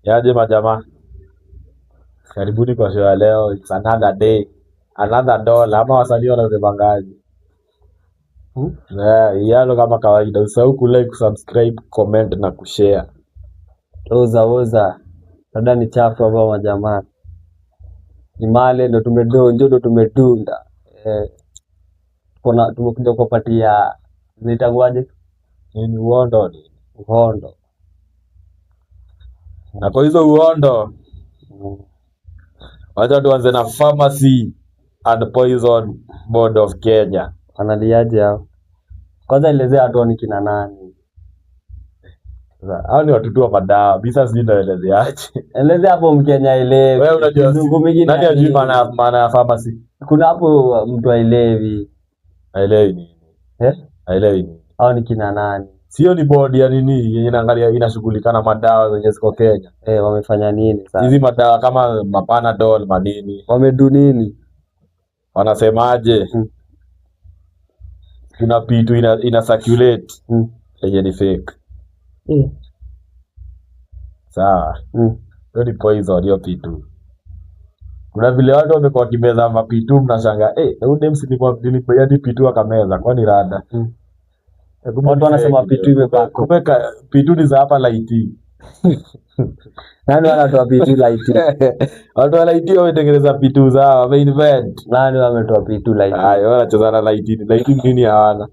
Yaje majamaa, karibuni kwa show ya leo. It's another day, another dollar. Ama wasanii wanasemangaje? Yalo kama kawaida, usahau kulike, kusubscribe, comment na kushare. Oza dada ni chafu hapa majamaa. Imale ndo tumedunda. Tumekuja kupatia nitakuaje? Ni uondo. Na kwa hizo uondo, wacha tuanze na Pharmacy and Poison Board of Kenya. Wanaliaje hao? Kwanza elezea watu ni kina nani? Hao ni watu tu wa madawa. Bisa sijui naelezeaje. Elezea hapo Mkenya elewi. Wewe unajua nani ajui maana ya pharmacy? Kuna hapo mtu aelewi. Haelewi nini? Haelewi nini? Hao ni kina nani? Sio ni board ya nini yenye inaangalia inashughulikana madawa zenye ziko Kenya. Wamefanya nini sasa? Hizi madawa kama Mapanadol, madini. Wamedu nini? Wanasemaje? Kuna pitu ina circulate yenye ni fake. Sawa. Hiyo ni poison hiyo pitu. Kuna vile watu wamekuwa kimeza mapitu mnashanga, huyu demsi nilipea hadi pitu akameza, kwani rada. Watu wanasema pitu imepaka. Kumeka pitu ni za hapa Laiti. Nani wanatoa pitu Laiti? Watu wa Laiti wametengeneza pitu zao, wameinvent. Nani wametoa pitu Laiti? Hayo wanacheza na Laiti. Laiti nini hawana?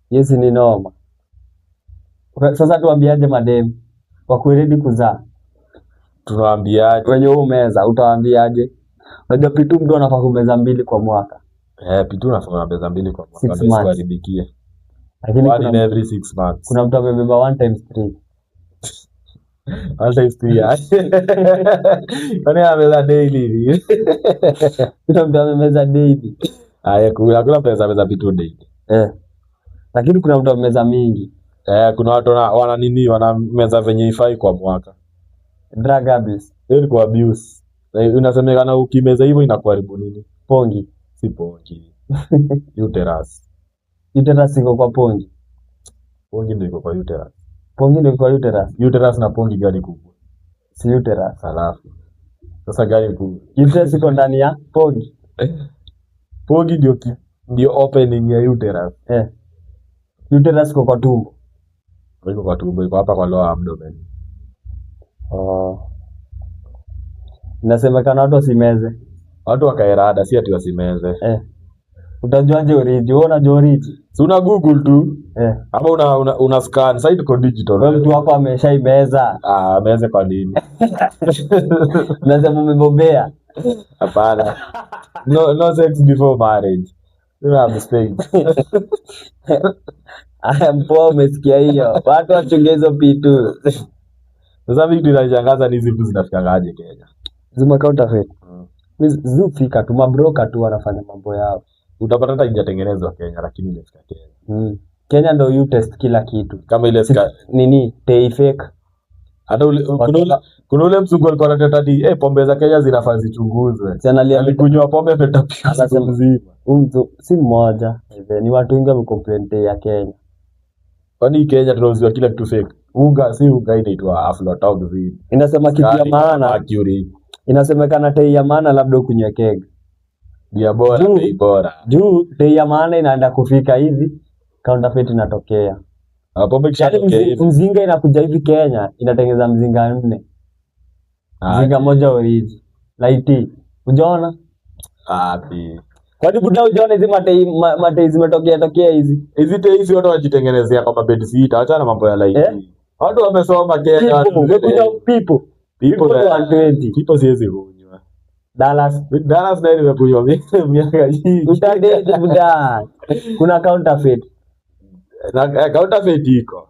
Yes ni noma. Sasa tuambiaje madem wako ready kuzaa? Tunawaambiaje? Wenye umeza utawaambiaje? Unajua pitu mtu anafaa kumeza 2 kwa mwaka. Pitu anafaa kumeza 2 kwa mwaka. Sikuharibikia. Lakini kuna every 6 months. Kuna mtu amebeba 1 times 3. 1 times 3. Kwani ameza daily? Kuna mtu amemeza daily. Kuna mtu ameza pitu daily. Lakini kuna mtu amemeza mingi. Kuna watu wana meza venye ifai kwa mwaka. Drug abuse. Hiyo ni kwa abuse. Unasemekana ukimeza hivyo inakuharibu nini? Pongi. Si pongi. Uterus. Uterus iko kwa pongi. Pongi ndio iko kwa uterus. Pongi ndio iko kwa uterus. Uterus na pongi gani kubwa? Si uterus. Alafu. Sasa gani kubwa? Uterus iko ndani ya pongi. Pongi ndio opening ya uterus. Uterus iko kwa tumbo. Iko kwa tumbo, iko hapa kwa lower abdomen. Inasemekana watu wasimeze. Watu wakaerada, si ati wasimeze. Utajuaje oriji? Wewe unajua oriji? Si una Google tu. Ama una scan, sasa iko digital. Wewe mtu wako ameshaimeza. Ameze kwa nini? Unasema umebobea. Hapana. No sex before marriage. You have mistakes. Mpoa umesikia hiyo. Watu wachunge hizo pitu. Sasa vitu vinashangaza ni hizi vitu zinafikangaje Kenya? Zima counterfeit. Zufika tu mabroker tu wanafanya mambo yao. Utapata hata injatengenezwa Kenya lakini imefika Kenya. Kenya ndio you test kila kitu. Kama ile nini tei fake. Hata kuna ule mzungu alikuwa anateta hadi pombe za Kenya zinafaa zichunguzwe. Alikunywa pombe ametapika siku nzima. Si mmoja. Ni watu wengi wamecomplain ya Kenya. Kwani Kenya tunauziwa kila kitu fake. Unga inaitwa aflatoxin. Inasema kitu ya maana. Inasemekana tei ya maana labda ukunywe keg. Bia bora, tei bora. Juu tei ya maana inaenda kufika hivi, counterfeit inatokea. Pombe kishatokea hivi. Mzinga inakuja hivi Kenya, inatengeneza mzinga 4. Mzinga moja oriji. Laiti. Unaona? Pi. Kwani buda unaona hizi matei zimetokea hizi? Hizi tei hizi watu wajitengenezea kama bed sheet, acha na mambo ya laiti. Watu wamesoma Kenya. People 120. People siwezi kunywa. Dallas na nimekunywa miaka hii. Utadate buda. Kuna counterfeit. Na counterfeit iko.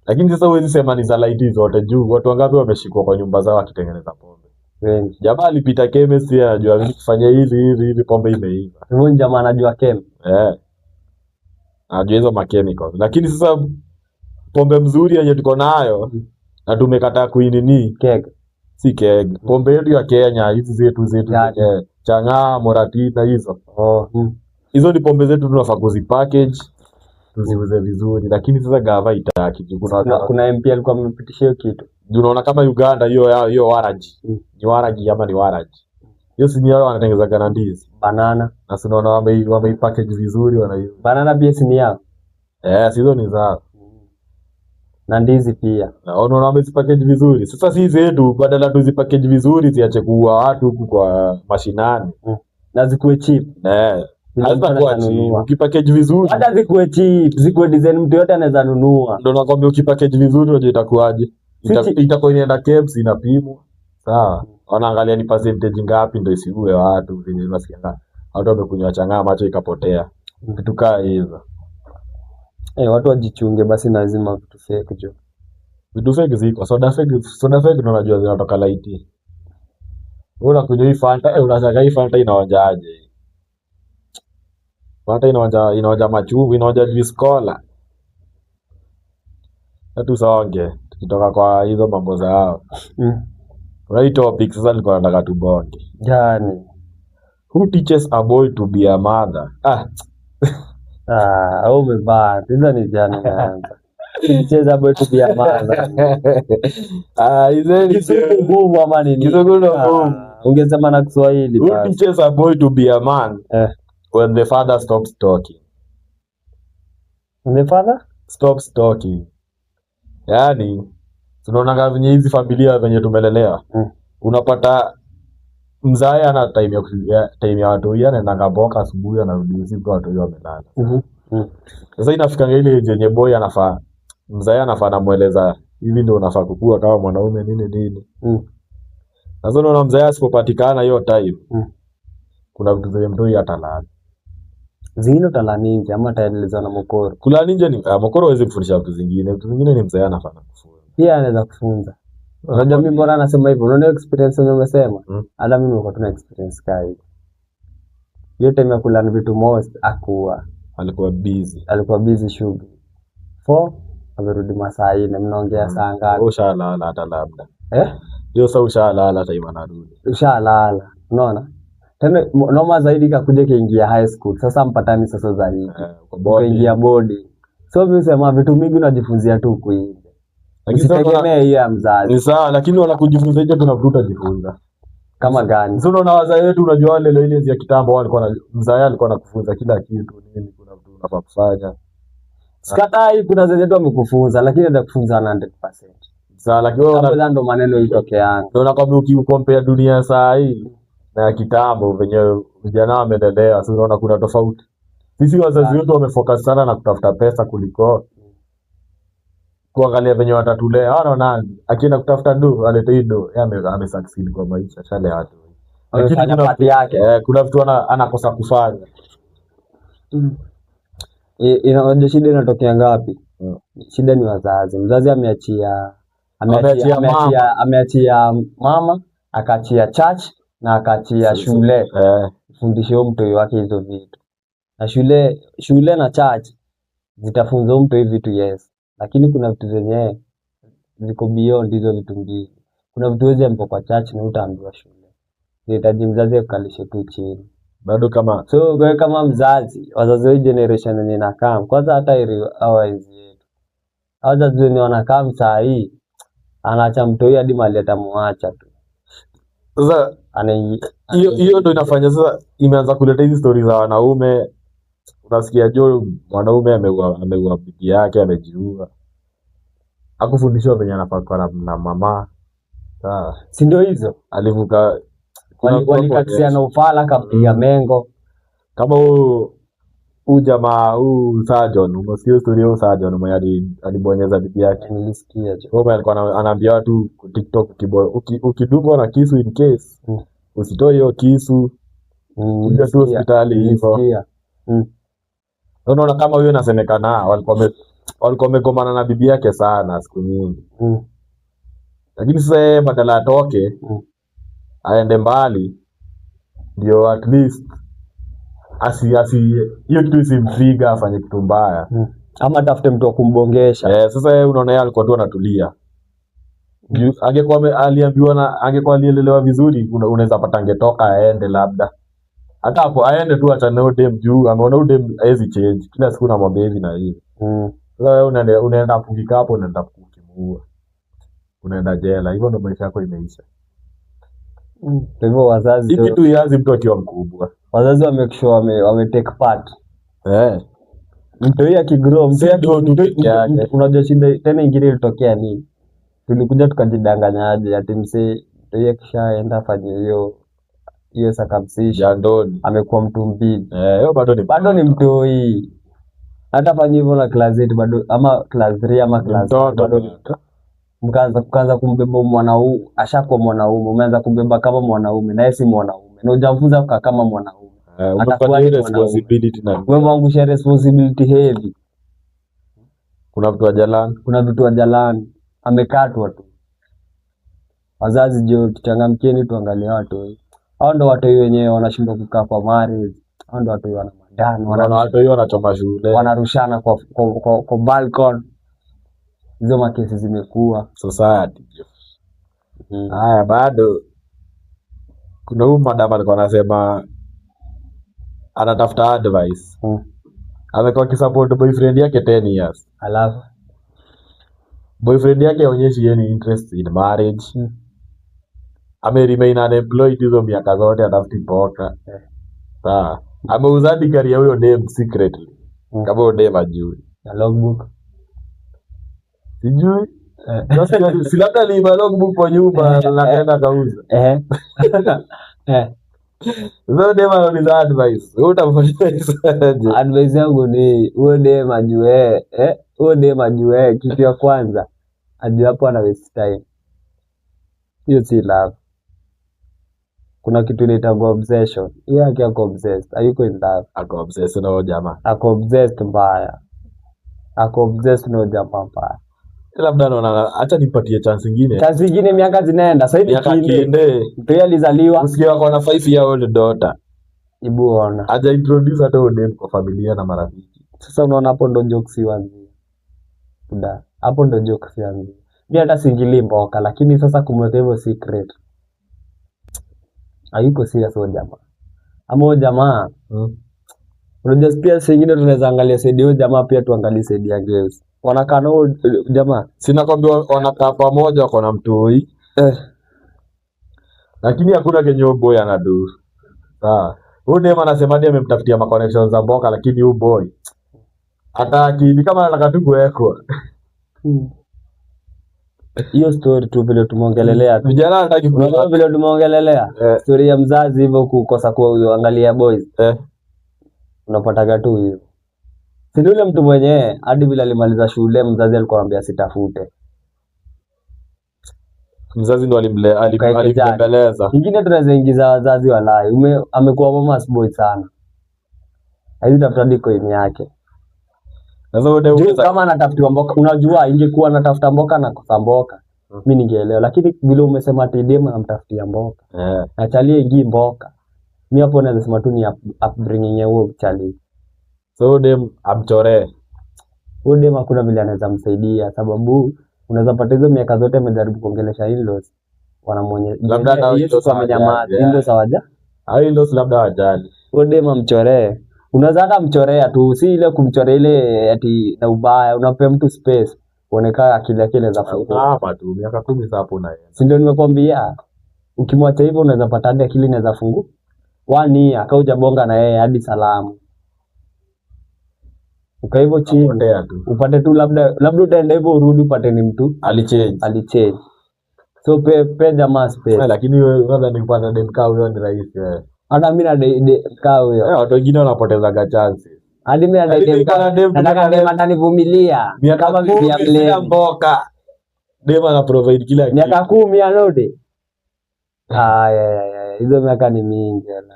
Lakini sasa huwezi sema ni za laiti zote juu watu wangapi wameshikwa kwa nyumba zao wakitengeneza pombe. Wengi. Jamaa alipita chemistry anajua mimi kufanya hivi pombe imeiva. Huyo jamaa anajua chem. Anajua hizo chemicals. Lakini sasa pombe mzuri yenye tuko nayo na tumekataa kuinini keg. Si keg. Pombe yetu ya Kenya hizi zetu Chang'aa, Moratina hizo. Hizo ni pombe zetu tunafaa kuzipackage. tuziuze vizuri, lakini sasa gava itaki juu kuna MP alikuwa amepitisha hiyo kitu. Unaona kama Uganda hiyo waraji ni waraji ama ni waraji hiyo, si ni wao wanatengeneza na ndizi banana, na si unaona wameipackage vizuri wanaiyo banana pia si ni yao sizo ni zao na ndizi pia unaona wamezipackage vizuri. Sasa si zetu badala tuzipackage vizuri ziache kuua watu huku kwa mashinani na zikuwe cheap. Hata kwa cheap ukipackage vizuri, hata zikuwe cheap, zikuwe design mtu yote anaweza nunua. Ndio nakwambia ukipackage vizuri unajua itakuaje, itakuwa inaenda KFC inapimwa sawa, wanaangalia ni percentage ngapi ndio isiue watu venye unasikia watu wamekunywa chang'aa macho ikapotea vitu kaa hizo. Watu wajichunge basi, na lazima vitu fake jo. Vitu fake ziko soda fake ndio unajua zinatoka light. Unakunywa hii Fanta unataka hii Fanta inaonjaje? Fanta inaonja machungu, inaonja juice cola. Hatu songe tukitoka kwa hizo mambo zao. Right topic sasa nilikuwa nataka tubonge. Gani? Who teaches a boy to be a mother? Umebana. Hizo ni jana naanza. Teaches a boy to be a mother. Hizo ni ngumu ama nini? Hizo ngumu. Ungesema na Kiswahili. Who teaches a boy to be a man? When the father stops talking. When the father stops talking. Yaani tunaona venye hizi familia venye tumelelewa. Unapata mzae ana time ya watu yeye anaenda boka asubuhi anarudi usiku watu wao wamelala. Sasa inafika ile yenye boy anafaa mzae anafaa namueleza hivi ndio unafaa kukua kama mwanaume nini. Sasa unaona mzae asipopatikana hiyo time. Kuna vitu zenye mtu atalala. Zingine talani nje ama taeleza na mokoro. Kula nje ni mokoro hawezi kufundisha vitu zingine. Vitu zingine ni mzae anafaa kufunza. Pia anaweza kufunza. Unajua mimi bora anasema hivyo. Unaona experience yenyewe umesema? Hata mimi niko tuna experience kai. Hiyo time ya kula vitu most alikuwa busy shughuli. 4 amerudi masaa 4 mnaongea saa ngapi? Ushalala hata labda. Ndio sasa ushalala time anarudi. Ushalala. Unaona? Tena noma zaidi kakuja kaingia high school. Sasa mpatani sasa zaidi. Kaingia body. So mimi sema vitu mingi unajifunzia tu kuingia. Usitegemee hiyo ya mzazi. Ni sawa, lakini wanakujifunza hicho tunavuta jifunza. Kama gani? Sio unaona wazee wetu unajua wale ile ya kitambo walikuwa mzae alikuwa anakufunza kila kitu nini kuna vitu unafaa kufanya. Sikatai kuna zenye tu amekufunza lakini ndio kufunza 100%. Sawa, lakini wewe ndo maneno itokeana. Ndio nakwambia ukicompare dunia saa hii na kitambo venye vijana wamelelewa, sio unaona kuna tofauti. Sisi wazazi wetu wamefocus sana na kutafuta pesa kuliko kuangalia venye watatulea. Wanaona akienda kutafuta alete do, yeye amesucceed kwa maisha shale watu. Lakini kuna pati yake. Kuna vitu anakosa kufanya. Inaona shida inatokea ngapi? Shida ni wazazi. Mzazi ameachia mama, akaachia church na akaachia shule. Fundishe mtu wake hizo vitu. Na shule na church zitafunza mtu hivi vitu yes. Lakini kuna vitu zenye ziko beyond hizo vitu mbili. Kuna vitu hizo mpo kwa church na utaambiwa shule. Inahitaji mzazi akalishe tu chini. Bado kama wewe kama mzazi, wazazi wa generation yenye inakaa, kwanza hata enzi yetu. Wazazi wenye wanakaa saa hii anaacha mtoi hadi mali atamwacha tu. Sasa hiyo ndio inafanya sasa imeanza kuleta hizi stories za wanaume. Unasikia mwanaume ameua bibi yake amejiua. Hakufundishwa venye anafaa kuwa na mama. Sawa. Si ndio hizo? Alivuka walikatisia na ufala kapiga mengo. Kama jamaa surgeon, umesikia story ya surgeon mwenye alibonyeza bibi yake. Nilisikia je. Kwa alikuwa anaambia watu TikTok ukidungwa na kisu in case usitoe hiyo kisu. Kuja tu hospitali hivyo. Unaona kama huyo inasemekana walikuwa wamegomana na bibi yake sana siku nyingi. Lakini sasa badala atoke aende mbali ndio at least hiyo kitu isimpiga afanye kitu mbaya. Ama tafute mtu wa kumbongesha. Sasa unaona yeye alikuwa tu anatulia. Angekuwa alielelewa vizuri unaweza pata angetoka aende labda. Hata hapo aende tu achane na dem juu ameona dem haizi change. Kila siku namwambia hivi na hivi. Sasa wewe unaenda kufika hapo, unaenda kukimuua, unaenda jela, hivyo ndo maisha yako imeisha. Kwa hivyo wazazi Hiki tu yazi mtu akiwa mkubwa, wazazi wame take part. Mtoi akigrow, unajua shida tena ingine ilitokea ni tulikuja tukajidanganyaje ati msee mtoi akishaenda fanye hiyo circumcision jandoni amekuwa mtu mbili. Hiyo bado ni mtoi. Hata fanye hivyo na class 8 bado, ama class 3 ama class 4 bado mkaanza kumbeba mwanaume, ashakuwa mwanaume, umeanza kumbeba kama mwanaume na yeye si mwanaume, na hujafunza kama mwanaume. Unapata ile responsibility na wewe mwangusha responsibility heavy. Kuna vitu wa jalani amekatwa tu. Wazazi jo, tuchangamkieni, tuangalie watu. Hao ndo watu wenyewe wanashindwa kukaa kwa marriage. Hao ndo watu wana madani, watu wanachoma shule, wanarushana kwa balcony. Hizo makesi zimekuwa society. Haya, bado kuna huyu madam alikuwa anasema anatafuta advice. Amekuwa akisupport boyfriend yake 10 years. Alafu boyfriend yake haonyeshi any interest in marriage. Remain unemployed hizo miaka zote, atafuti mboka. Sawa. Ameuza digari ya huyo dem secretly. Kama huyo dem ajui. Na logbook. Sijui. Si labda ni logbook kwa nyumba na kaenda kauza. Sasa dem anauliza advice. Wewe utamfanyia advice yangu ni huyo dem ajue, huyo dem ajue kitu ya kwanza. Ajue hapo ana waste time. Hiyo si love. Kuna kitu inaitwa obsession. Yeye akiwa obsessed, hayuko in love. Ako obsessed na jamaa. Ako obsessed mbaya. Ako obsessed na jamaa mbaya. Labda naona acha nipatie chance nyingine. Chance nyingine, miaka zinaenda. Sasa hivi kiende. Mtu alizaliwa. Usikia wako na 5 year old daughter. Ibu ona. Haja introduce hata udem kwa familia na marafiki. Sasa unaona hapo ndo jokes wanzi. Buda. Hapo ndo jokes wanzi. Mimi hata singili mboka, lakini sasa kumweka hivyo secret. Hayuko serious huyo jamaa. Ama huyo jamaa. Unajua pia singine tunaweza angalia side huyo jamaa, pia tuangalie side ya girls. Wanakaa na huyo jamaa. Sina kwambia wanakaa pamoja, wako na mtoi. Lakini hakuna kenye boy anadu. Sawa. Huyo dem anasema ndiye amemtafutia ma connections za mboka, lakini huyo boy hataki, ni kama anataka tu kuwekwa. Hiyo story tu vile tumeongelelea. Vijana anataka kuona vile tumeongelelea. Story ya mzazi hivyo kukosa kuangalia boys. Unapata tu hiyo. Si yule mtu mwenyewe hadi vile alimaliza shule mzazi alikuwa anambia sitafute. Mzazi ndo alimbembeleza. Ingine tunaweza ingiza wazazi walai. Amekuwa mama's boy sana. Hizi tafuta diko yake. Sasa wewe kama anatafutiwa mboka, unajua ingekuwa anatafuta mboka na kosa mboka. Mimi ningeelewa, lakini vile umesema ati dem anamtafutia mboka. Na chalie ingi mboka. Mimi hapo naweza sema tu ni upbringing ya huo chalie. So dem amchoree. Huyo dem hakuna vile anaweza msaidia, sababu unaweza pata hizo miaka zote amejaribu kuongelesha in-laws. Wanamwonyesha labda na hiyo kama jamaa in-laws hawaja. Hao in-laws labda hawajali. Huyo dem amchoree. Unaweza hata mchorea tu, si ile kumchorea ile ati na ubaya, unapea mtu space uonekane akili yake inaweza funguka. Hapa tu miaka 10 sasa hapo na yeye. Si ndio nimekwambia? Ukimwacha hivyo unaweza pata hadi akili inaweza funguka. 1 year kauja bonga na yeye hadi salamu. Uka hivyo chini upate tu labda utaenda hivyo urudi upate ni mtu alichange. So pe jamaa space. Lakini wewe unadhani kupata dem kau huyo ni rahisi wewe. Hata mimi na kau huyo. Watu wengine wanapoteza chance. Hadi mimi na dem kau. Nataka dem atanivumilia kama bibi ya mleo mboka. Dem ana provide kila kitu. Miaka 10 anode. Hizo miaka ni mingi na.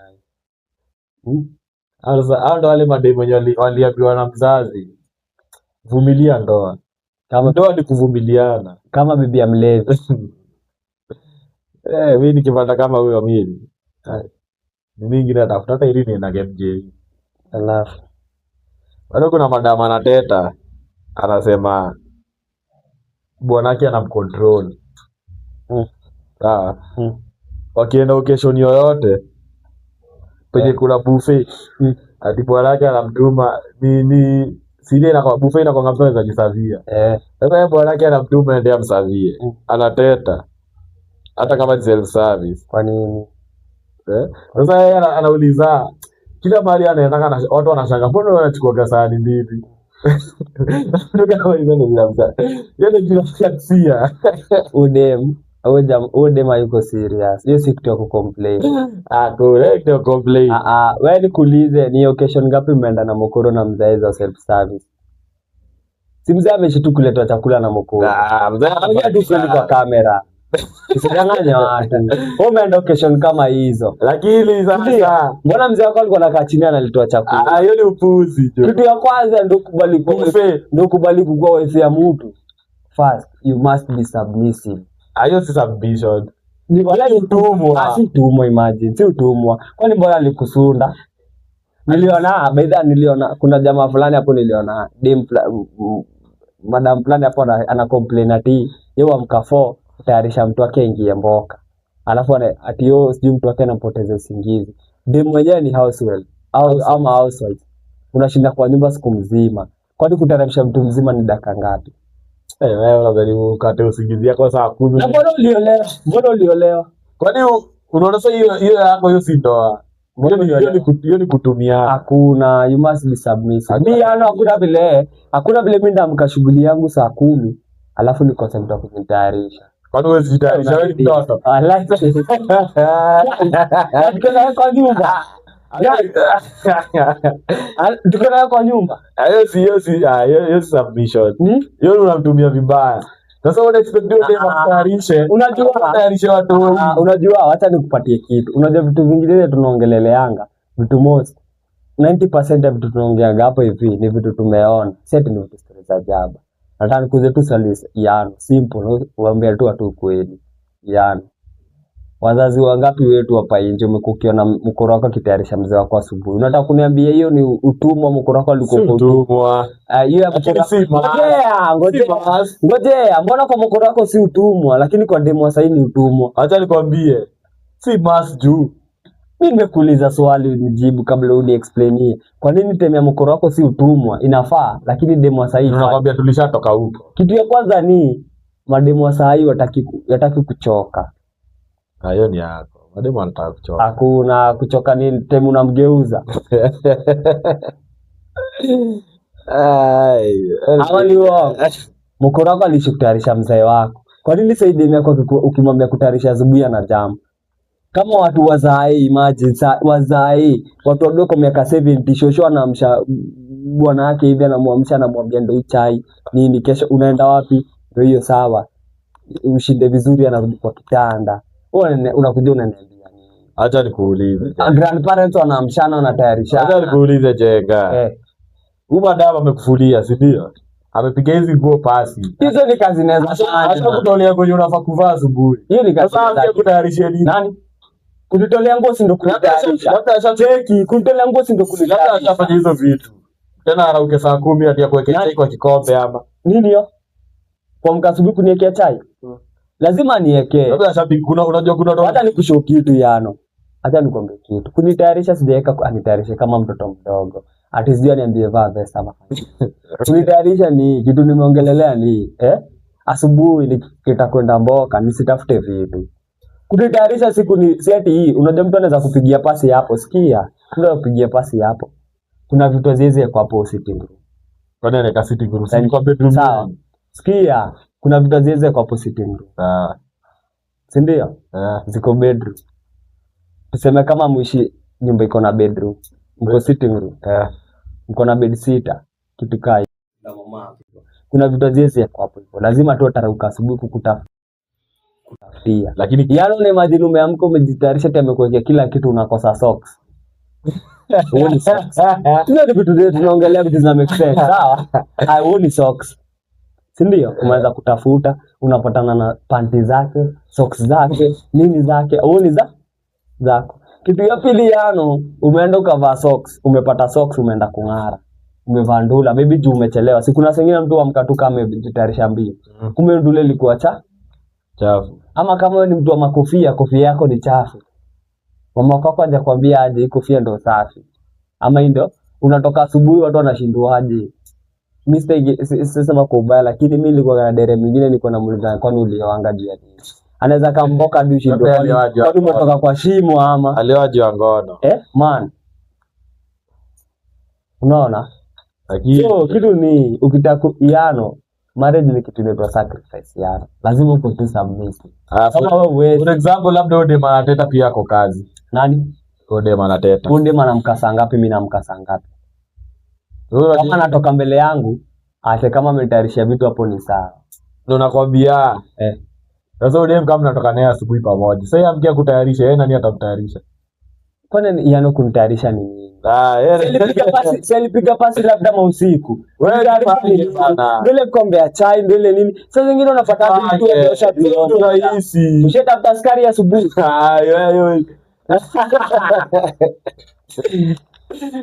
Hao ndo wale madem wenye waliambiwa na mzazi. Vumilia ndoa. Kama ndoa ni kuvumiliana. Kama bibi ya mlevi. Mimi nikipata kama huyo mimi. Mingi na tafuta hata ili na game J. Alafu bado kuna madam anateta anasema bwanake anamcontrol. Sawa. Wakienda occasion yoyote penye kuna buffet ati bwanake anamtuma ni Sile na kwa buffet na kwa ngapto za jisavia. Sasa yeye bwana yake anamtuma ndio amsavie. Anateta. Hata kama ni self service. Kwa nini? Sasa yeye anauliza kila mahali anaenda watu wanashanga mbona wanachukua sahani mbili. Ndio kama hizo ndio zinamsa. Yeye kila katia. Udem yuko serious. Hiyo si kitu ya kucomplain. Correct ya complain. Wewe nikuulize ni occasion ngapi umeenda na mokoro na mzae za self service? Si mzae ameshitu kuletwa chakula na mokoro. Mzae anaongea tu kweli kwa kamera. Usidanganye watu. Wewe umeenda occasion kama hizo. Lakini sasa mbona mzee wako alikuwa anakaa chini analitoa chakula? Hiyo ni upuzi tu. Kitu ya kwanza ndio kubali kukua wife ya mtu. First, you must be submissive. Hiyo si submission. Ni wala utumwa. Si utumwa, imagine. Si utumwa. Kwani bora alikusunda? Niliona kuna jamaa fulani hapo niliona madam fulani hapo ana complain ati yeye amkafo tayarisha mtu wake ingie mboka. Alafu ati yeye sijui mtu wake anampoteza usingizi. Dem mwenyewe ni housewife ama housewife. Unashinda kwa nyumba siku mzima. Kwani kutayarisha mtu mzima ni dakika ngapi? Wewe unajaribu kukata usingizi yako saa 10. Na mbona uliolewa? Kwani unaona sasa hiyo yako hiyo si ndoa. Hiyo ni kutumia. Hakuna, you must be submissive. Mimi hakuna vile mimi ndamka shughuli yangu saa 10 alafu nikose mtu kujitayarisha. Kwani wewe jitayarisha wewe ni mtoto? Tukana kwa nyumba. Tukana kwa nyumba. Hiyo si submission. Hiyo unamtumia vibaya. Sasa una expect ndio kutayarisha. Unajua kutayarisha watu wengi. Unajua acha nikupatie kitu. Unajua vitu vingine tunaongeleleanga. Vitu most 90% ya vitu tunaongeanga hapo hivi ni vitu tumeona. Set ni vitu stories za ajabu. Nataka nikuze tu swali yano simple, uambie tu watu kweli. Yano. Wazazi wangapi wetu hapa nje umekukiona mkoro wako kitayarisha mzee wako asubuhi? Unataka kuniambia hiyo ni utumwa? Mkoro wako alikuwa utumwa. Hiyo ngojea, mbona kwa mkoro wako si utumwa lakini kwa demo sasa ni utumwa? Acha nikwambie. Si mas juu. Mimi nimekuuliza swali unijibu kabla uni explainie. Kwa nini teme ya mkoro wako si utumwa? Inafaa lakini demo sasa hivi nakwambia tulishatoka huko. Kitu ya kwanza ni mademo sasa hivi wataki kuchoka. Hiyo ni yako. Mademu anataka kuchoka. Hakuna kuchoka, ni temu unamgeuza. Hawa ni wao. Mkoro wako alishukutayarisha mzee wako. Kwa nini sasa demu yako ukimwambia kutayarisha asubuhi na jamu? Kama watu wazai, imagine wazai, watu wadogo miaka 70 shosho anamsha bwana yake hivi anamwamsha anamwambia ndio chai nini kesho unaenda wapi? Ndio hiyo sawa. Ushinde vizuri anarudi kwa kitanda. Unakuja unaniambia nini? Acha nikuulize. Grandparents wanaamshana wanatayarisha. Acha nikuulize Jenga. Huyu madam amekufulia, si ndio? Amepiga hizi nguo pasi. Hizo ni kazi naweza fanya. Acha kutolea kwenye unafaa kuvaa asubuhi. Hiyo ni kazi. Sasa kutayarisha nini? Nani? Kunitolea nguo si ndio kunitayarisha. Labda ashacheki, kunitolea nguo si ndio kunitayarisha. Labda ashafanya hizo vitu. Tena arauke saa 10 hadi kuwekea chai kwa kikombe ama. Nini hiyo? Kwa mkasubuhi kuniwekea chai? Lazima niweke. Labda shabiki unajua kuna hata nikushow kitu yano. Hata nikwambie kitu. Kunitayarisha sijaweka anitayarishe kama mtoto mdogo. Ati sijui niambie vaa vest ama. Kunitayarisha ni kitu nimeongelelea ni asubuhi nitakwenda mboka nisitafute vitu. Kunitayarisha siku ni seti hii. Unajua mtu anaweza kupigia pasi hapo, sikia. Tunataka kupigia pasi hapo. Kuna vitu ziweze kwa hapo sitting room. Kwa nini nika sitting room? Si kwa bedroom. Sawa. Sikia. Kuna vitu ziweze kwa hapo sitting room. Si ndio? Ziko bedroom. Tuseme kama mwishi nyumba iko na bedroom. Mko sitting room. Mko na bed sitter. Kitu kai. Na mama. Kuna vitu ziweze kwa hapo hivyo. Lazima tu utaruka asubuhi kutafutia. Lakini yano ni imagine umeamka umejitayarisha tena kuwekea kila kitu unakosa socks. Uoni socks. Sio ni vitu zetu tunaongelea vitu za make sense. Sawa? Uoni socks. Si ndio? Umeanza kutafuta, unapatana na panty zake, socks zake, nini zake, uoni zako. Kitu ya pili yano, umeenda ukavaa socks, umepata socks umeenda kung'ara. Umevaa ndula, maybe juu umechelewa. Si kuna sengine mtu amka kama amejitayarisha mbio. Kumbe ndula ilikuwa chafu. Ama kama wewe ni mtu wa makofia, kofia yako ni chafu. Mama wako hajakwambia aje hii kofia ndio safi. Ama ndio unatoka asubuhi watu wanashindwa aje. mistake sisema kwa ubaya, lakini mimi nilikuwa na dere mwingine niko na muuliza kwani ulioanga juu ya nini? Anaweza kamboka dushi ndio kwani umetoka kwa shimo ama aliwaje ngono man, unaona. lakini So kitu ni ukitaka yano, marriage ni kitu inaitwa sacrifice yano, lazima uko tu submissive. Kama wewe for example labda ode manateta pia yako kazi nani ode manateta ode manamkasa ngapi, mimi namkasa ngapi? Kama anatoka mbele yangu ate kama ametayarisha vitu hapo ni sawa, ndio nakwambia sasa ode kama natoka naye asubuhi pamoja, sasa amkia kutayarisha yeye, nani atamtayarisha? Kwani yano kunitayarisha ni nini? Selipiga pasi labda usiku. Mbele kombe ya chai, mbele nini? Sasa zingine unafuata vitu kuosha vyombo rahisi. Ushatafuta askari asubuhi.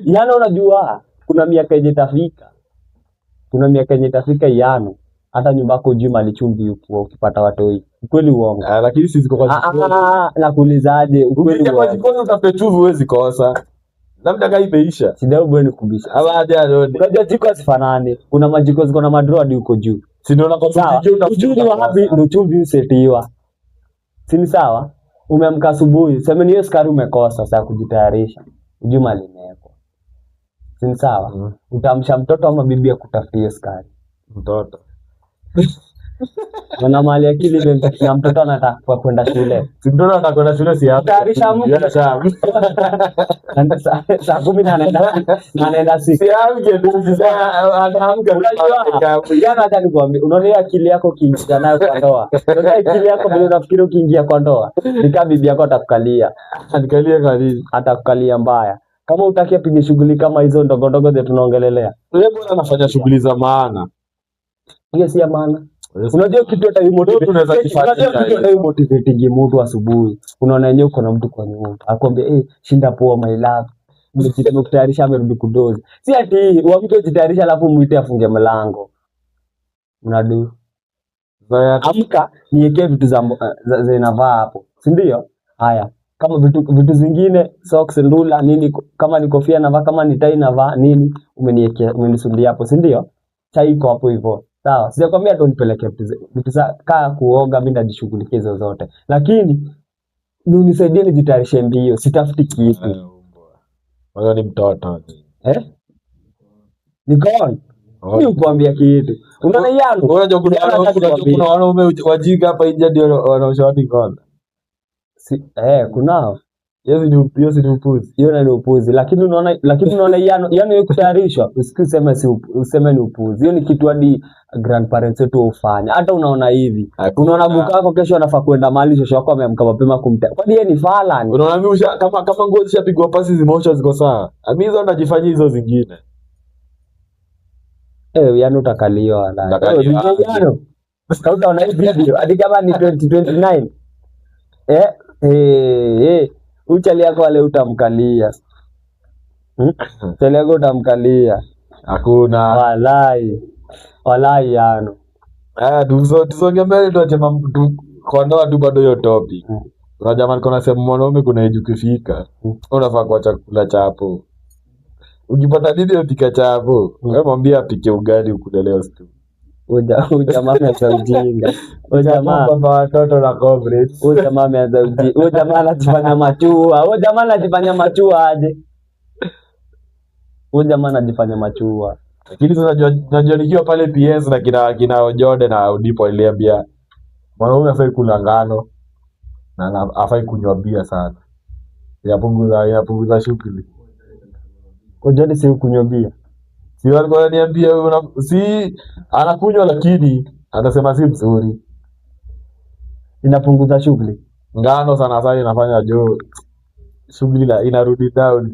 Yano unajua kuna miaka yenye itafika. Kuna miaka yenye itafika yano. Hata nyumba yako juu malichumbi uko ukipata watoi. Ukweli uongo. Lakini sisi kwa nakuulizaje ukweli uongo. Kwa utafute chuvu huwezi kosa. Labda kai imeisha. Sida ubweni kubisha. Abaje aloni. Unajua jiko sifanane. Kuna majiko ziko na madro hadi huko juu. Si ndio unakosa ujui wapi ndio chumvi usetiwa. Si ni sawa? Umeamka asubuhi, sema ni hiyo sukari umekosa sasa kujitayarisha. Ujui mali imewekwa. Si ni sawa? Utamsha mtoto ama bibi akutafutie sukari. Mtoto. Wana mali akili na mtoto anataka kwenda shule. Si mtoto anataka kwenda shule si hapo. Tayarisha mtu. Saa 10 anaenda siku. Si amke sasa anaamka. Jana hata nikwambia unaona akili yako kiingia nayo kwa ndoa. Unaona akili yako vile unafikiri ukiingia kwa ndoa. Nika bibi yako atakukalia. Anikalia kali. Atakukalia mbaya. Kama utaki apige shughuli kama hizo ndogo ndogo zetu tunaongelelea. Wewe bwana anafanya shughuli za maana. Hiyo si ya maana. Unajua kitu hata tunaweza kifanya motivate mtu asubuhi. Unaona yenyewe uko na mtu kwa nyumba. Akwambia shinda poa my love. Umejitayarisha amerudi kudozi. Si ati uamke ujitayarisha alafu muite afunge mlango. Unadu. Amka niwekee vitu za zinavaa hapo. Si ndio? Haya. Kama vitu zingine socks ndula nini, kama ni kofia navaa, kama ni tai navaa nini, umeniwekea umenisundia hapo, si ndio? Chai iko hapo hivyo. Sawa, sijakwambia tu nipeleke vitu za kaa kuoga, mimi ndajishughulikia hizo zote. Lakini unisaidie nijitayarishe mbio, sitafuti kitu. Wewe ni mtoto. Niko mimi ukwambia kitu. Unaona yangu. Unajua kuna wanaume wajinga hapa nje ndio wanaoshauri ngono. Si kunao. Hiyo ni upuzi. Hiyo ni upuzi. Lakini unaona yano kutayarishwa, useme ni upuzi. Hiyo ni kitu hadi grandparents wetu ufanya. Hata unaona hivi. Unaona buka yako kesho anafaa kwenda mahali, shosho wako ameamka mapema kumta. Kwani yeye ni fala ni? Unaona mimi kama nguo zishapigwa pasi zimeosha ziko sawa. Mimi hizo najifanyia hizo zingine. Yano utakalio wala. Yano. Utaona hii video hadi kama ni 2029. Uchali yako wale utamkalia. Uchali yako utamkalia. Hakuna. Walai yano. Tusonge mbele tuachema kwa ndoa tu bado hiyo topic. Kuna jamani kuna sema mwanaume kuna age ukifika. Unafaa kwa chakula chapo. Ukipata bibi upika chapo. Wewe mwambie apike ugali ukule leo siku. Jamaa ameanza ujinga. Jamaa baba watoto na comrades. Jamaa ameanza ujinga. Jamaa anajifanya machua. Jamaa anajifanya machua aje. Jamaa anajifanya machua. Lakini sasa najua nikiwa pale PS na kina Jode na Udipo aliambia mwanaume afai kula ngano na afai kunywa bia sana. Yapunguza shughuli. Kwa Jode si kunywa bia. Si walikuwa wananiambia si anakunywa lakini anasema si mzuri. Inapunguza shughuli. Ngano sana sana inafanya shughuli inarudi down.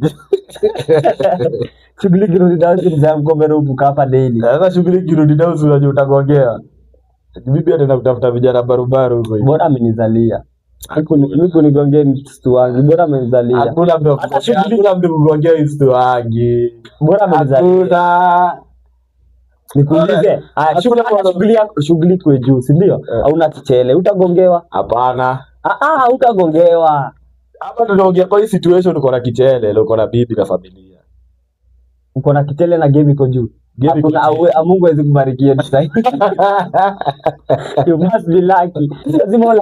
Shughuli kirudi down za mkombe upuka hapa daily. Sasa shughuli kirudi down unajua utagongea. Bibi anaenda kutafuta vijana barubaru huko hivi. Bora amenizalia. Niko nigongea mtu wangu. Bora amenizalia. Hakuna mtu kugongea mtu wangu. Bora amenizalia. Nikuulize, shughuli kwa juu, si ndio? Hauna kichele, utagongewa? Hapana. Utagongewa. Hapa tunaongea kwa hii situation, uko na kichele, uko na bibi na familia. Uko na kichele na game iko juu. Hakuna Mungu hawezi kubarikia sasa. You must be lucky. Lazima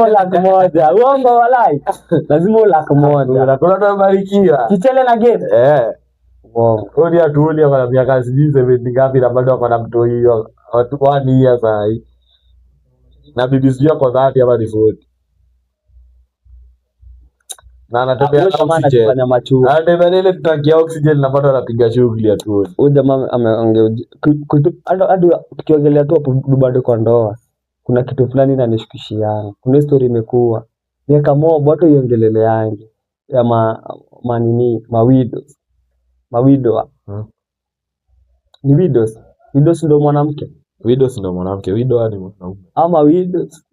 laki moja. Uongo walai. Lazima laki moja. Unakula tunabarikiwa. Kichele na gate. Wow. Odi atulia kwa miaka sijui 70 ngapi na bado wako na mto hiyo. Watu 1 year sasa hii. Na bibi sijui kwa 30 ama 40. Na anatembea kufanya machu. Na ndio ile tutakia oxygen na bado anapiga shughuli tu. Huyo jamaa ameongea hadi tukiongelea tu hapo bado kwa ndoa. Kuna kitu fulani inanishikishiana. Kuna story imekuwa. Miaka moja watu iongelele yangu ya mawidow. Ni widows ndio mwanamke. Widows ndio mwanamke. Widow ni mwanaume. Ama widows.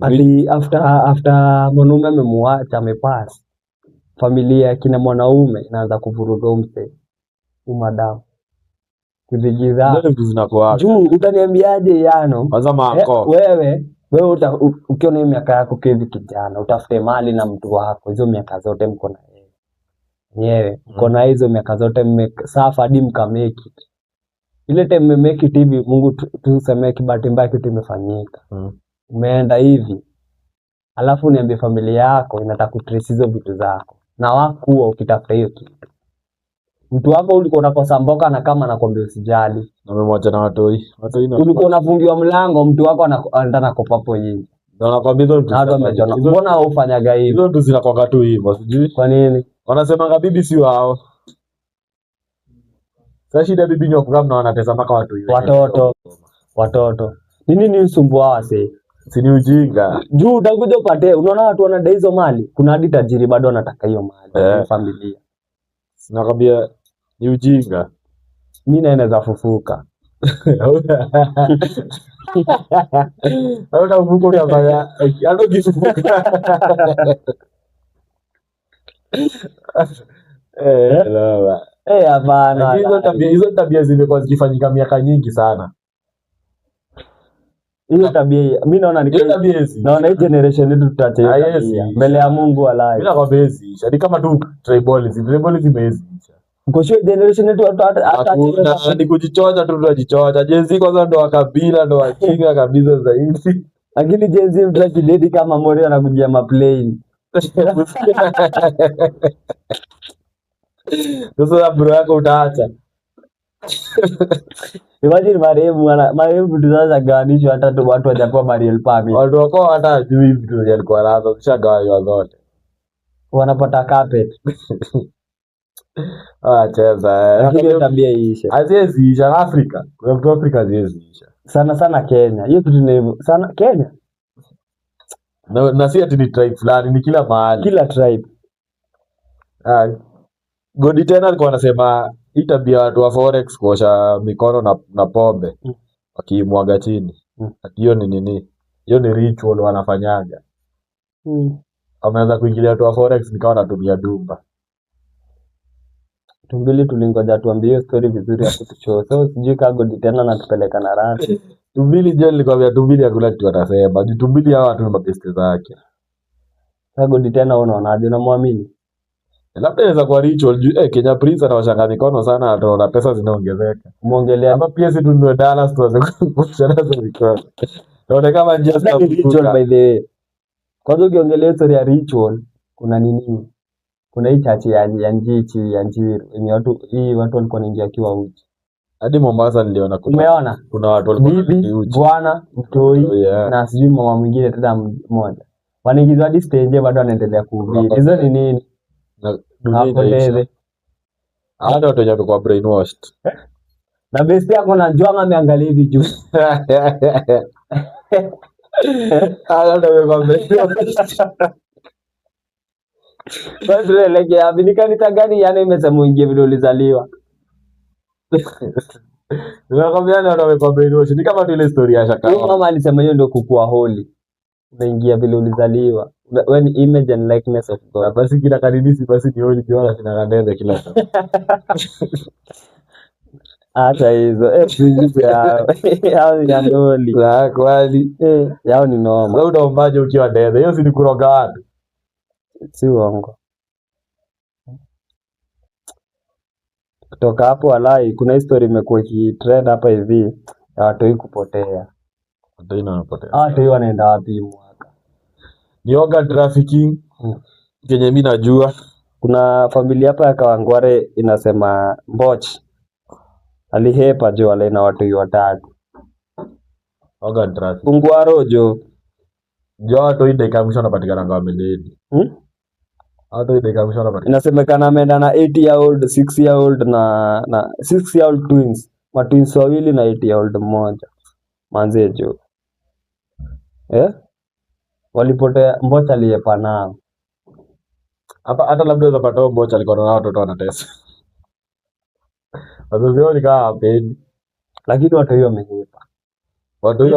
Ati after mwanaume amemwacha amepasa. Familia kina mwanaume inaanza kuvuruga umse. Madam. Kuzigiza. Ndio vitu zinakuwa. Juu utaniambiaje yano? Kwanza mako. Wewe ukiona miaka yako kivi kijana, utafute mali na mtu wako. Hizo miaka zote mko na yeye. Nyewe, mko na hizo miaka zote safa hadi mkameki. Ile time mmeki it hivi Mungu tuseme kibati mbaya kitu imefanyika. Umeenda hivi. Alafu niambie familia yako inataka kutrace hizo vitu zako. Na wakuwa ukitafuta hiyo kitu. Mtu wako ulikuwa unakosa mboka na kama anakuambia usijali. Na umemwacha na watoi. Ulikuwa unafungiwa mlango mtu wako anataka kupapo hivi. Na nakwambia hizo vitu. Mbona ufanyaga hivi? Hizo vitu zinakuwa tu hivyo, sijui. Kwa nini? Wanasema bibi si wao. Sasa shida bibi ndio kama wanatesa mpaka watu hivi. Watoto. Nini usumbua wase? Si ni ujinga. Juu utakuja upate, unaona watu wanadai hizo mali. Kuna hadi tajiri bado anataka hiyo mali familia. Sinakwambia ni ujinga. Mimi naweza fufuka. Hauna ufuko unafanya. Hata kifufuka. Hapana. Hizo tabia zimekuwa zikifanyika miaka nyingi sana. Hiyo tabia mimi naona ni tabia hizi. Naona hii generation yetu tutaacha mbele ya Mungu walai. Mimi nakwambia hizi. Hadi kama tu tribalism imeisha. Kwa hiyo generation yetu hata ni kujichocha tu tunajichocha. Jenzi kwanza ndo wakabila ndo wachinga kabisa zaidi. Lakini jenzi mtakidedi kama Mori anakujia maplane. Sasa bro yako utaacha. Imagine marehemu vitu za gawanisho hata tu watu wajapewa burial permit. Watu wako hata hajui vitu zilikuwa nazo zishagawa zote. Wanapata carpet. Cheza. Hiyo tabia iishe. Haziwezi isha Afrika. Kwa mtu Afrika haziwezi isha. Sana Kenya. Hiyo kitu ni hivyo. Sana Kenya. Na si ati ni tribe fulani, ni kila mahali. Kila tribe. Godi tena alikuwa anasema hii tabia watu wa forex kuosha mikono na pombe wakimwaga chini. Hiyo ni nini? Hiyo ni ritual wanafanyaga. Wameanza kuingilia watu wa forex nikawa natumia dumba. Tumbili tulingoja tuambie hiyo story vizuri ya kutuchoo. So sijui kama Godi tena anatupeleka na rati. Tumbili je nilikwambia tumbili hakuna kitu atasema. Tumbili hawa watu ni mabeste zake. Sasa Godi tena unaonaje, unamwamini? Labda inaweza kuwa ritual juu Kenya Prince anawashanga mikono sana ataona pesa zinaongezeka. Muongelea hapa pia si tununue dollars tuanze kushana za mikono. Naona kama njia za ritual by the way. Kwanza ukiongelea story ya ritual kuna nini? Kuna hii chachi ya Njichi ya Njiru yenye watu walikuwa wanaingia kiwa uchi. Hadi Mombasa niliona umeona kuna watu walikuwa bibi bwana mtoi na sijui mama mwingine tena mmoja. Wanaingizwa hadi stage bado wanaendelea kuhubiri. Hizo ni nini? Dunia hata watu wenye kwa brainwashed. Na besti yako na Jwanga ameangalia hivi juu. Hata wewe kwa brainwashed. Basi lele abilika nitagani yani imesema uingie vile ulizaliwa. Nimekwambia na watu kwa brainwashed. Ni kama ile story ya Shaka. Mama alisema hiyo ndio kukua holy. Unaingia vile ulizaliwa. When image and likeness of God. Basi kila kanisa basi ni holy kiona kinangandeza kila saa. Acha hizo. Tujibu yao ya holy. La kweli. Yao ni noma. Wewe unaombaje ukiwa ndeza? Hiyo si ni kuroga watu. Si uongo. Kutoka hapo walai kuna history imekuwa ikitrend hapa hivi ya watoi kupotea. Watoi na wanapotea. Watoi wanaenda wapi mwaka? Ni organ trafficking. Kenye mimi najua. Kuna familia hapa ya Kawangware inasema Mboch alihepa jo wale na watoi watatu. Organ trafficking. Ungwaro jo. Jo watoi dakika mwisho wanapatikana kwa medeni. Watoi dakika mwisho wanapatikana. Inasemekana ameenda na 8-year-old, 6-year-old na 6-year-old twins. Twins wawili na 8-year-old mmoja. Manze jo. Walipotea. Mboch alihepa nao. Hata labda unapata Mboch alikuwa na watoto wanatesa. Wazazi wao ni kama hapendi. Lakini watoi wamehepa. Watoi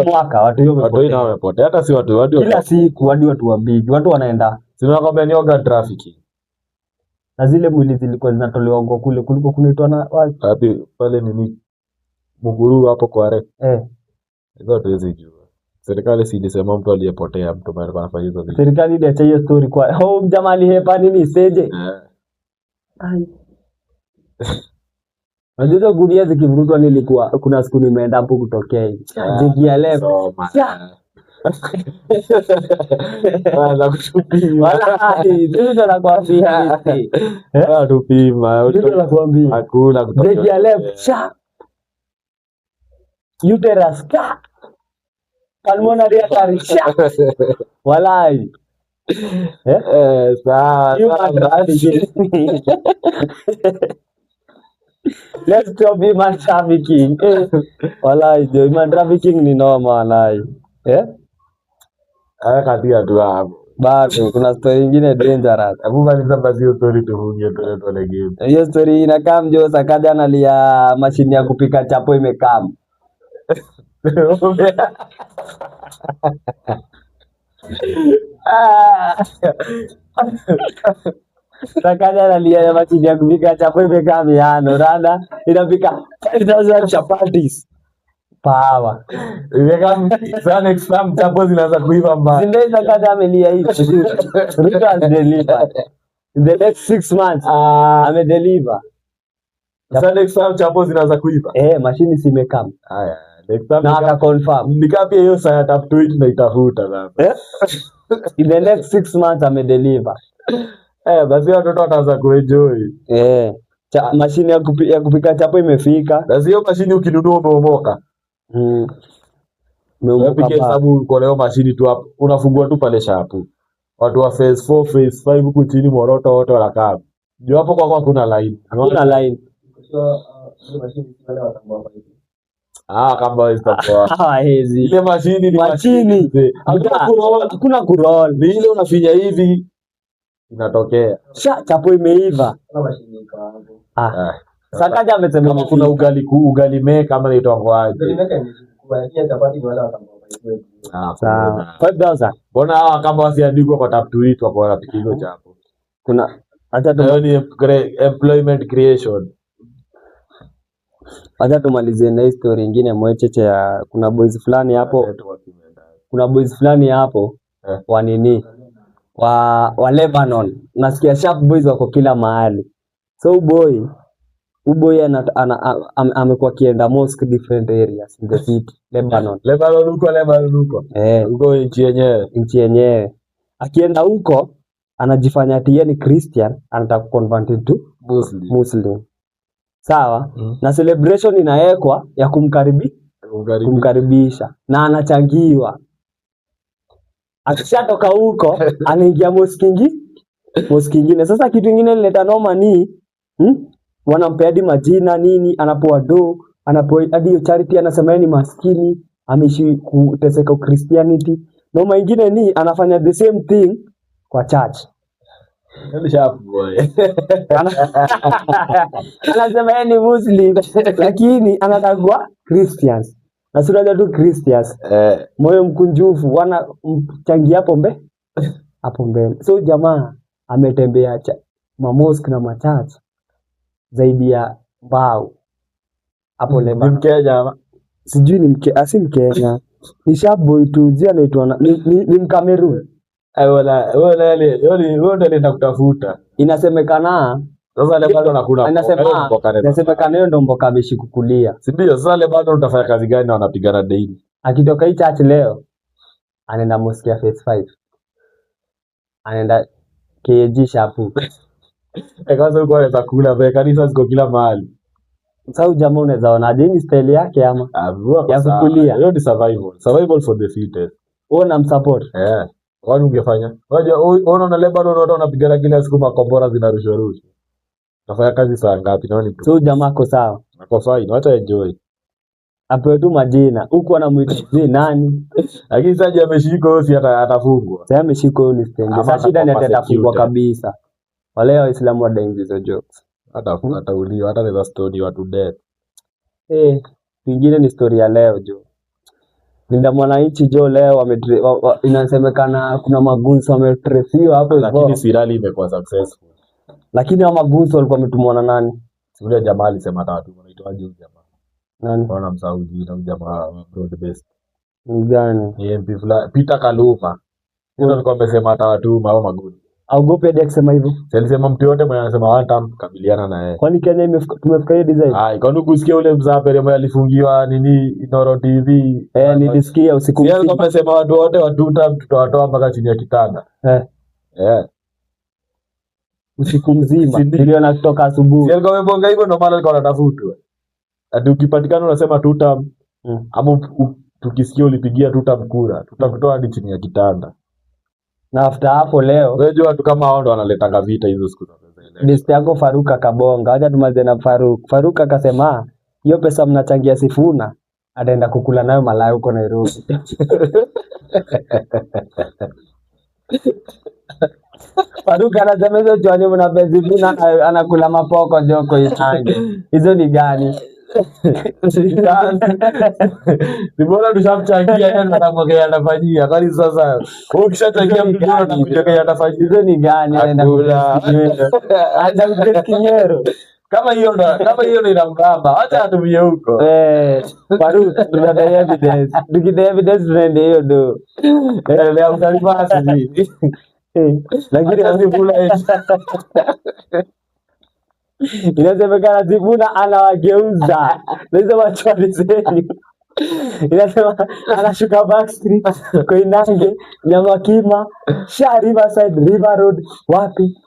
nao wamepotea. Hata si watu kila siku hadi watu wabigi. Watu wanaenda. Si unakwambia ni organ trafficking. Na zile mwili zilikuwa zinatolewa ngo kule kuliko kunaitwa na wapi pale nini Muguru hapo kwa re. Hizo tuwezi jua. Serikali si ilisema mtu aliyepotea mtu mara anafanya hizo vitu. Serikali iliacha hiyo story kwa mjamaa alihepa nini seje? Ai. Unajua gunia zikivurutwa nilikuwa kuna siku nimeenda hapo kutokea hivi. Jigia leo. Wala kutupima. Wala ndio nakwambia. Wala tupima. Ndio nakwambia. Hakuna kutokea. Jigia leo. Uterus ka. Pulmonary artery. Walai. Sawa. Let's stop human trafficking. Walai, human trafficking ni noma walai. Katia tu hapo. Bado kuna story nyingine dangerous. Hebu maliza basi hiyo story tufungie tuone game. Hiyo story inakaa mjo Sakaja analia mashini ya kupika chapo imekaa. Sakaja analia mashini ya kupika chapo imekaa miano. Rada inapika 5000 chapatis. Power. Sasa next time chapo zinaanza kuiva mbaya. Ndio Sakaja amelia hivi. Ruto has delivered. In the next 6 months amedeliver. Sasa next time chapo zinaanza kuiva. Mashini simekaa. Haya. Next time na aka confirm. Nikapia hiyo saa tap tweet na itafuta sasa. In the next 6 months amedeliver. Basi watoto wataanza kuenjoy. Mashini ya kupika chapo imefika. Basi hiyo mashini ukinunua umeomoka. Umeomoka sababu kwa leo mashini tu hapo unafungua tu pale shapu. Watu wa phase 4 phase 5 huku chini Moroto wote wanakaa. Ndio hapo kwa kuna line. Kuna line. Kama itakuwa. Hizi. Ile mashini ni mashini. Hakuna kuroll. Ni ile unafinya hivi inatokea. Chapo imeiva. Sakaja amesema kuna ugali meka kama inaitwa kwaje. Ugali meka ni kuanzia chapati wala watambua. Sawa. 5000. Mbona hawa kama wasiandikwa kwa tap tweet wako wanapika hizo chapo. Kuna acha ni employment creation. Acha tumalizie na story nyingine mwecheche ya kuna boys fulani hapo. Kuna boys fulani hapo wa nini? Wa Lebanon. Nasikia sharp boys wako kila mahali. So boy amekuwa kienda mosque different areas in the city Lebanon. Lebanon huko. Huko nchi yenyewe. Akienda huko anajifanya ati yeye ni Christian, anataka kuconvert to Muslim. Sawa? Na celebration inawekwa ya kumkaribisha na anachangiwa. Akishatoka huko anaingia mosque nyingine. Sasa kitu kingine lileta noma ni wanampea hadi majina nini, anapoa anapoa hadi charity, anasema ni maskini, ameishi kuteseka Christianity. Noma ingine ni anafanya the same thing kwa church. Anasema ni Muslim lakini anataka Christians. Na sura tu Christians. Moyo mkunjufu wanamchangia hapo mbele. So jamaa ametembea mosque na church zaidi ya mbao hapo Lebanon. Mkenya Sijui ni Mkenya. Ni sharp boy tu jia anaitwa ni Mkamerun. Wala wewe ndio nenda kutafuta. Inasemekana Sasa ile bado nakuna Anasema nasemekana hiyo ndo mboka ameshikukulia. Si ndio? Sasa ile bado utafanya kazi gani na wanapigana daily? Akitoka hii church leo anaenda mosque ya phase 5. Anaenda KG shapu. Kwanza uko anaweza kula vile kanisa ziko kila mahali. Sasa jamaa unaweza ona ni style yake ama ya kukulia. Hiyo ni survival for the fittest. Wewe unamsupport. Kwani ungefanya? Unajua unaona Lebanon watu wanapigana kila siku makombora zinarushwa rushwa. Utafanya kazi saa ngapi naoni tu? So jamaa ako sawa. Ako fine, wacha enjoy. Apewe tu majina. Huko anamuita nani? Lakini sasa ameshika huyo si atafungwa. Sasa ameshika huyo ni stand. Sasa shida ni atafungwa kabisa. Wale Waislamu wadaingi hizo jokes. Atauliwa hata ni story watu death. Nyingine ni story ya leo jo. Linda Mwananchi jo leo inasemekana kuna magunzo wametresiwa hapo hivyo. Lakini Sirali imekuwa successful. Lakini hao magunzo walikuwa wametumwa na nani? Yule jamaa alisema tatu wanaitwaje huyo jamaa? Nani? Bwana Msaudi na jamaa broad based. Ni gani? MP Peter Kaluma. Ndio alikuwa amesema atawatuma hao magunzo. Augope hadi akisema hivyo. Alisema mtu yote mwenye anasema hata kabiliana na yeye. Kwani Kenya tumefika hiyo design? Kwani kusikia ule mzapere mwenye alifungiwa nini Inoro TV? Nilisikia usiku mzima. Yeye amesema watu wote watuta tutawatoa mpaka chini ya kitanda. Usiku mzima. Ndio na kutoka asubuhi. Yeye alikuwa amebonga hivyo ndio maana alikuwa anatafutwa. Ati ukipatikana unasema tuta ama tukisikia ulipigia tuta mkura, tutakutoa hadi chini ya kitanda. Na after hapo leo wewe jua watu kama hao ndo wanaletanga vita hizo siku za mbele. List yako Faruka kabonga. Acha tumaze na Faruka akasema hiyo pesa mnachangia Sifuna ataenda kukula nayo malaya huko Nairobi. Faruka anasema hizo chwani mnapesa Sifuna anakula mapoko joko isange. Hizo ni gani? Mbona tushamchangia yeye anamwambia anafanyia kwani sasa ukishachangia mtu ndio anakuja atafanyia hizo ni gani anaenda kula acha kinyero kama hiyo ndio inamgamba acha atumie huko Faruka tuna evidence tukide evidence tunaende hiyo ndo leo utalipa sisi lakini asifula inasemekana Sifuna anawageuza hizo machwali zenu. Inasema anashuka Backstreet Koinange Nyamakima Riverside River Road wapi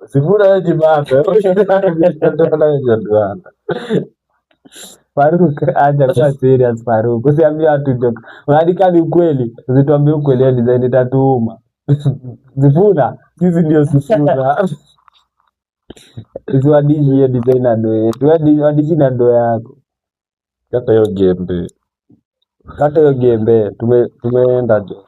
Sifuna yeye jibape Faruka acha kwa serious Faruka usiambie watu joke unaandika ni ukweli usituambie ukweli ya design itatuuma Sifuna sisi ndio Sifuna Isiwadiji hiyo design na doe yetu. Wadiji na doe yako. Kata hiyo gembe. Tumeenda jo.